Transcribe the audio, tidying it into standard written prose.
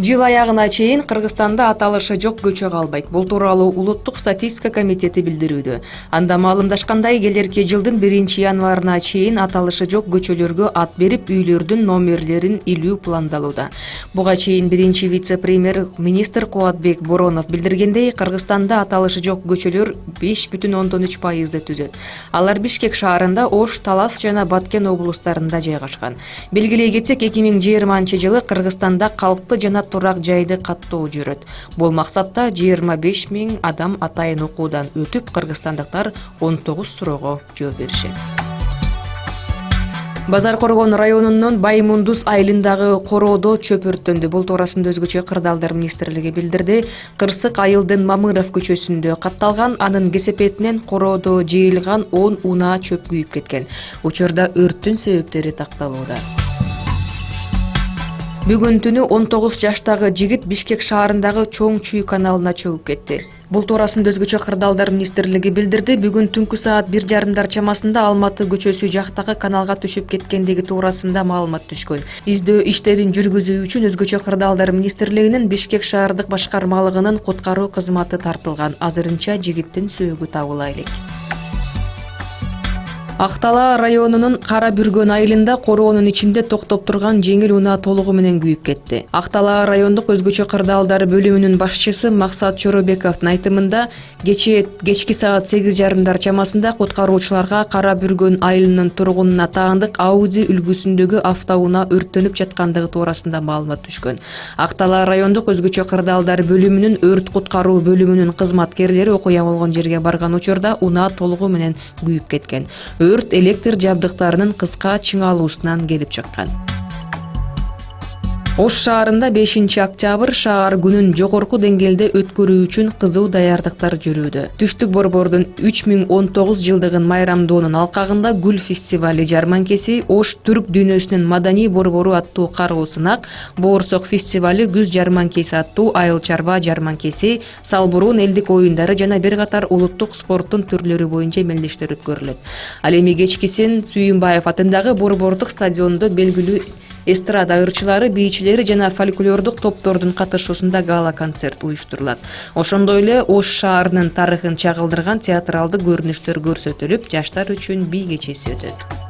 Жыл аягына чейин Кыргызстанда аталышы жок көчө калбайт. Бул тууралуу Улуттук статистика комитети билдирүүдө. Анда маалымдашкандай, келерки жылдын 1-январына чейин аталышы жок көчөлөргө ат берип, үйлөрдүн номерлерин илүү пландалууда. Буга чейин биринчи вице-премьер министр Кубатбек Боронов билдиргендей, Кыргызстанда аталышы жок көчөлөр 5,3% түзөт. Алар Бишкек шаарында, Ош, Талас жана Баткен облустарында жайгашкан. Белгилей кетсек, 2020-жылы Кыргызстанда калкты жана турак жайды каттоо жүрөт. Бул максатта 25 000 адам атайын окуудан өтүп, кыргызстандыктар 19 суроого жооп беришет. Базар Коргон районунун Баймундус айылындагы короодо чөп өрттөндү. Бул туурасында Өзгөчө кырдаалдар министрлиги билдирди. Кырсык айылдын Мамыров көчөсүндө катталган, анын кесепетинен короодо жыйылган 10 унаа чөп күйүп кеткен. Учурда өрттүн себептери такталууда. Бүгүн түнү 19 жаштагы жигит Бишкек шаарындагы Чоң Чүй каналына чөгүп кетти. Бул туурасында Өзгөчө кырдаалдар министрлиги билдирди. Бүгүн түнкү саат 1:30 чамасында Алматы көчөсү жактагы каналга түшүп кеткендиги туурасында маалымат түшкөн. Издөө иштерин жүргүзүү үчүн Өзгөчө кырдаалдар министрлигинин Бишкек шаардык башкармалыгынын куткаруу кызматы тартылган. Азырынча жигиттин сөөгү табыла элек. Актала районунун Кара Бүргөн айылында короонун ичинде токтоп турган жеңил унаа толугу менен күйүп кетти. Актала райондук Өзгөчө кырдаалдар бөлүмүнүн башчысы Максат Чоробековдун айтымында, кечки саат 8:30 чамасында куткаруучуларга Кара Бүргөн айылынын тургунуна таандык Audi үлгүсүндөгү автоунаа өрттөнүп жаткандыгы туурасында маалымат түшкөн. Актала райондук Өзгөчө кырдаалдар бөлүмүнүн өрт куткаруу бөлүмүнүн кызматкерлери окуя болгон жерге барган учурда унаа толугу менен күйүп кеткен. Өрт электр жабдыктарынын кыска чыңалуусунан келип чыккан. Ош шаарында 5-октябрь шаар күнүн жогорку деңгээлде өткөрүү үчүн кызуу даярдыктар жүрүүдө. Түштүк Борбордун 3019 жылдыгын майрамдоонун алкагында Гүл фестивали жарманкеси, Ош түрк дүйнөсүнүн маданий борбору аттуу каргоо сынак, Боорсок фестивали, Күз жарманкеси аттуу айыл чарба жарманкеси, Салбурун элдик оюндары жана бир катар улуттук спорттун түрлөрү боюнча мелдештер өткөрүлөт. Ал эми кечкисин Сүйүнбаев атындагы Борбордук стадиондо белгилүү эстрада ырчылары, бийчилери жана фольклордук топтордун катышуусунда гала-концерт уюштурулат. Ошондой эле Ош шаарынын тарыхын чагылдырган театралдык көрүнүштөр көрсөтүлүп, жаштар үчүн бий кечеси өтөт.